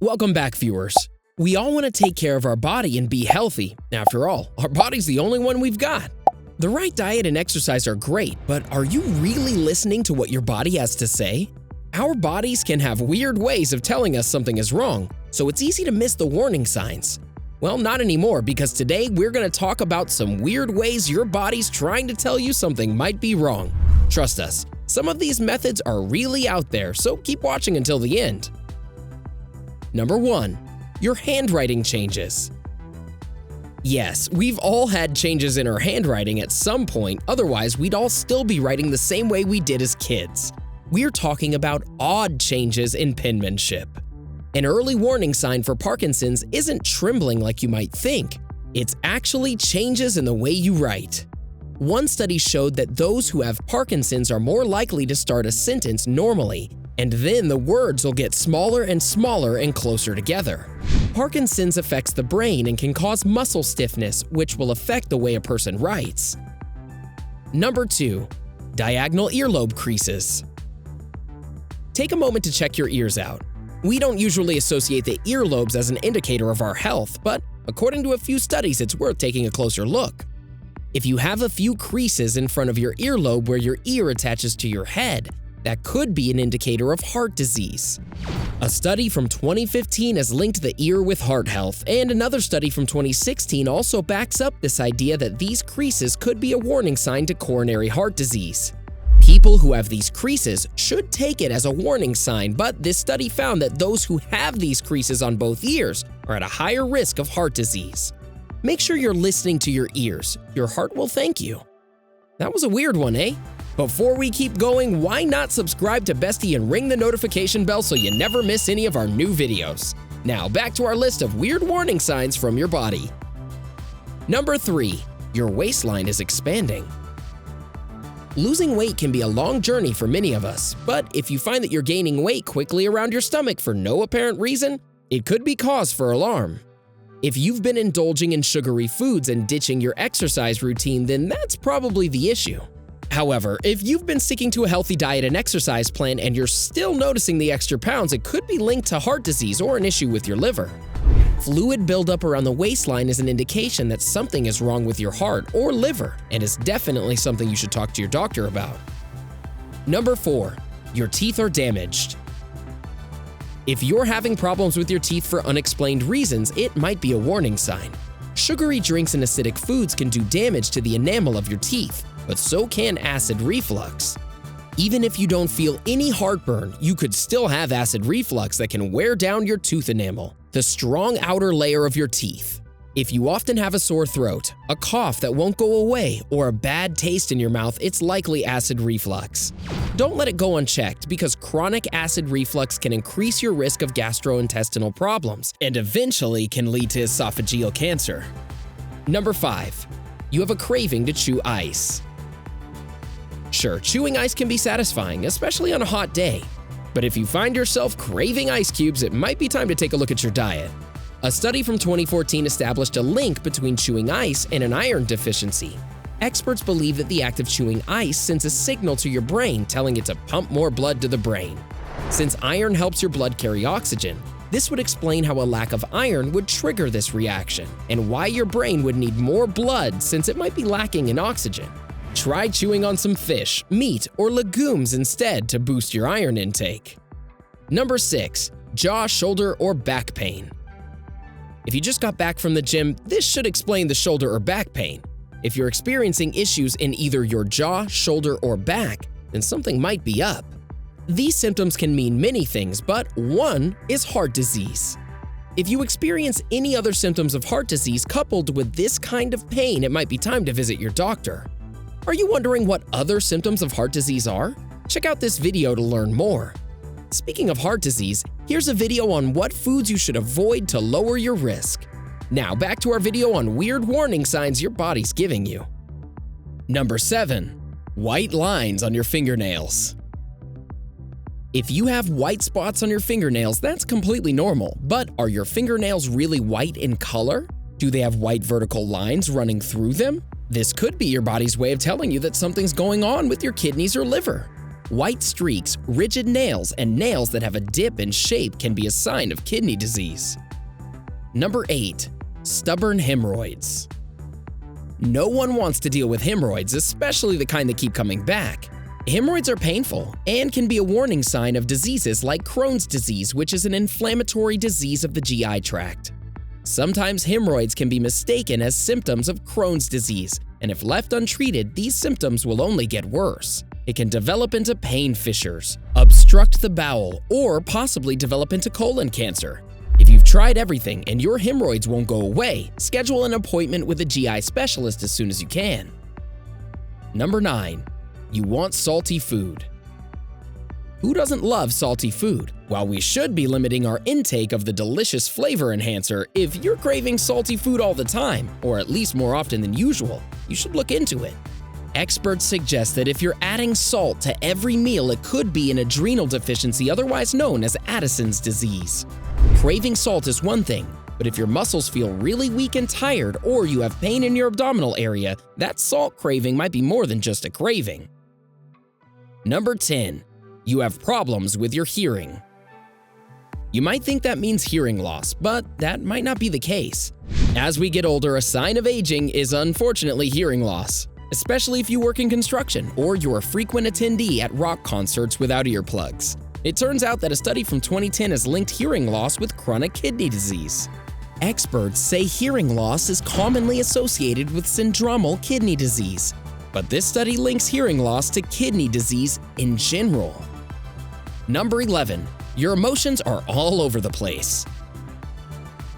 Welcome back, viewers. We all want to take care of our body and be healthy. After all, our body's the only one we've got. The right diet and exercise are great, but are you really listening to what your body has to say? Our bodies can have weird ways of telling us something is wrong, so it's easy to miss the warning signs. Well, not anymore, because today we're going to talk about some weird ways your body's trying to tell you something might be wrong. Trust us, some of these methods are really out there, so keep watching until the end. Number 1. Your handwriting changes. Yes, we've all had changes in our handwriting at some point, otherwise we'd all still be writing the same way we did as kids. We're talking about odd changes in penmanship. An early warning sign for Parkinson's isn't trembling like you might think. It's actually changes in the way you write. One study showed that those who have Parkinson's are more likely to start a sentence normally, and then the words will get smaller and smaller and closer together. Parkinson's affects the brain and can cause muscle stiffness, which will affect the way a person writes. Number 2. Diagonal earlobe creases. Take a moment to check your ears out. We don't usually associate the earlobes as an indicator of our health, but according to a few studies, it's worth taking a closer look. If you have a few creases in front of your earlobe where your ear attaches to your head, that could be an indicator of heart disease. A study from 2015 has linked the ear with heart health, and another study from 2016 also backs up this idea that these creases could be a warning sign to coronary heart disease. People who have these creases should take it as a warning sign, but this study found that those who have these creases on both ears are at a higher risk of heart disease. Make sure you're listening to your ears. Your heart will thank you. That was a weird one, eh? Before we keep going, why not subscribe to Bestie and ring the notification bell so you never miss any of our new videos? Now back to our list of weird warning signs from your body. Number 3. Your waistline is expanding. Losing weight can be a long journey for many of us, but if you find that you're gaining weight quickly around your stomach for no apparent reason, it could be cause for alarm. If you've been indulging in sugary foods and ditching your exercise routine, then that's probably the issue. However, if you've been sticking to a healthy diet and exercise plan and you're still noticing the extra pounds, it could be linked to heart disease or an issue with your liver. Fluid buildup around the waistline is an indication that something is wrong with your heart or liver, and is definitely something you should talk to your doctor about. Number 4. Your teeth are damaged. If you're having problems with your teeth for unexplained reasons, it might be a warning sign. Sugary drinks and acidic foods can do damage to the enamel of your teeth, but so can acid reflux. Even if you don't feel any heartburn, you could still have acid reflux that can wear down your tooth enamel, the strong outer layer of your teeth. If you often have a sore throat, a cough that won't go away, or a bad taste in your mouth, it's likely acid reflux. Don't let it go unchecked, because chronic acid reflux can increase your risk of gastrointestinal problems and eventually can lead to esophageal cancer. Number 5. You have a craving to chew ice. Sure, chewing ice can be satisfying, especially on a hot day. But if you find yourself craving ice cubes, it might be time to take a look at your diet. A study from 2014 established a link between chewing ice and an iron deficiency. Experts believe that the act of chewing ice sends a signal to your brain telling it to pump more blood to the brain. Since iron helps your blood carry oxygen, this would explain how a lack of iron would trigger this reaction, and why your brain would need more blood since it might be lacking in oxygen. Try chewing on some fish, meat, or legumes instead to boost your iron intake. Number 6. Jaw, shoulder, or back pain. If you just got back from the gym, this should explain the shoulder or back pain. If you're experiencing issues in either your jaw, shoulder, or back, then something might be up. These symptoms can mean many things, but one is heart disease. If you experience any other symptoms of heart disease coupled with this kind of pain, it might be time to visit your doctor. Are you wondering what other symptoms of heart disease are? Check out this video to learn more. Speaking of heart disease, here's a video on what foods you should avoid to lower your risk. Now back to our video on weird warning signs your body's giving you. Number 7. White lines on your fingernails. If you have white spots on your fingernails, that's completely normal, but are your fingernails really white in color? Do they have white vertical lines running through them? This could be your body's way of telling you that something's going on with your kidneys or liver. White streaks, rigid nails, and nails that have a dip in shape can be a sign of kidney disease. Number 8. Stubborn hemorrhoids. No one wants to deal with hemorrhoids, especially the kind that keep coming back. Hemorrhoids are painful and can be a warning sign of diseases like Crohn's disease, which is an inflammatory disease of the GI tract. Sometimes hemorrhoids can be mistaken as symptoms of Crohn's disease, and if left untreated, these symptoms will only get worse. It can develop into pain fissures, obstruct the bowel, or possibly develop into colon cancer. If you've tried everything and your hemorrhoids won't go away, schedule an appointment with a GI specialist as soon as you can. Number 9. You want salty food. Who doesn't love salty food? While we should be limiting our intake of the delicious flavor enhancer, if you're craving salty food all the time, or at least more often than usual, you should look into it. Experts suggest that if you're adding salt to every meal, it could be an adrenal deficiency, otherwise known as Addison's disease. Craving salt is one thing, but if your muscles feel really weak and tired, or you have pain in your abdominal area, that salt craving might be more than just a craving. Number 10. You have problems with your hearing. You might think that means hearing loss, but that might not be the case. As we get older, a sign of aging is unfortunately hearing loss, especially if you work in construction or you're a frequent attendee at rock concerts without earplugs. It turns out that a study from 2010 has linked hearing loss with chronic kidney disease. Experts say hearing loss is commonly associated with syndromal kidney disease, but this study links hearing loss to kidney disease in general. Number 11. Your emotions are all over the place.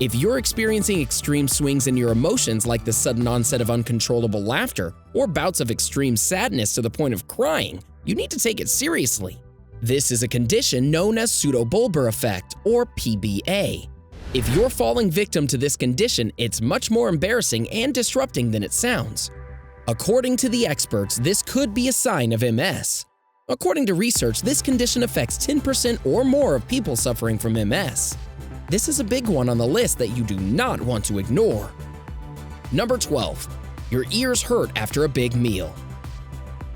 If you're experiencing extreme swings in your emotions like the sudden onset of uncontrollable laughter or bouts of extreme sadness to the point of crying, you need to take it seriously. This is a condition known as pseudobulbar effect, or PBA. If you're falling victim to this condition, it's much more embarrassing and disrupting than it sounds. According to the experts, this could be a sign of MS. According to research, this condition affects 10% or more of people suffering from MS. This is a big one on the list that you do not want to ignore. Number 12. Your ears hurt after a big meal.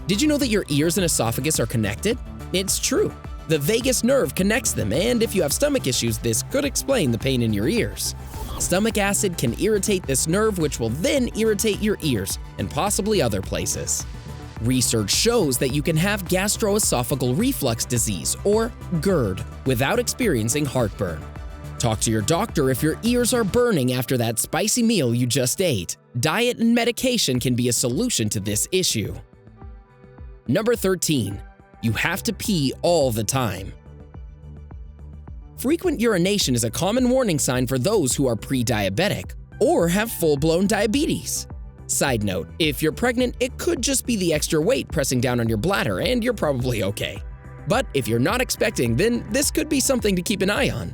Did you know that your ears and esophagus are connected? It's true. The vagus nerve connects them, and if you have stomach issues, this could explain the pain in your ears. Stomach acid can irritate this nerve, which will then irritate your ears and possibly other places. Research shows that you can have gastroesophageal reflux disease, or GERD, without experiencing heartburn. Talk to your doctor if your ears are burning after that spicy meal you just ate. Diet and medication can be a solution to this issue. Number 13. You have to pee all the time. Frequent urination is a common warning sign for those who are pre-diabetic or have full-blown diabetes. Side note, if you're pregnant, it could just be the extra weight pressing down on your bladder and you're probably okay. But if you're not expecting, then this could be something to keep an eye on.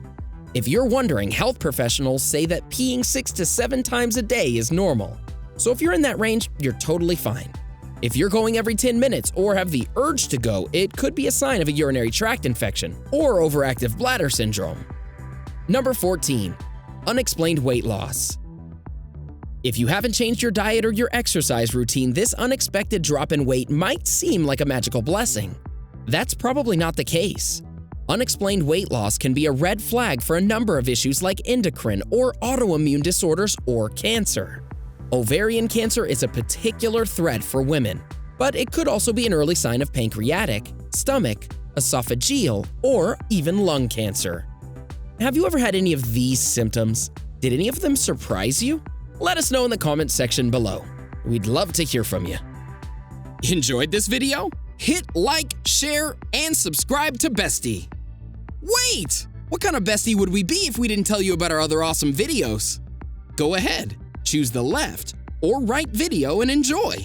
If you're wondering, health professionals say that peeing 6 to 7 times a day is normal. So if you're in that range, you're totally fine. If you're going every 10 minutes or have the urge to go, it could be a sign of a urinary tract infection or overactive bladder syndrome. Number 14. Unexplained weight loss. If you haven't changed your diet or your exercise routine, this unexpected drop in weight might seem like a magical blessing. That's probably not the case. Unexplained weight loss can be a red flag for a number of issues like endocrine or autoimmune disorders or cancer. Ovarian cancer is a particular threat for women, but it could also be an early sign of pancreatic, stomach, esophageal, or even lung cancer. Have you ever had any of these symptoms? Did any of them surprise you? Let us know in the comment section below. We'd love to hear from you. Enjoyed this video? Hit like, share, and subscribe to Bestie. Wait! What kind of Bestie would we be if we didn't tell you about our other awesome videos? Go ahead, choose the left or right video and enjoy.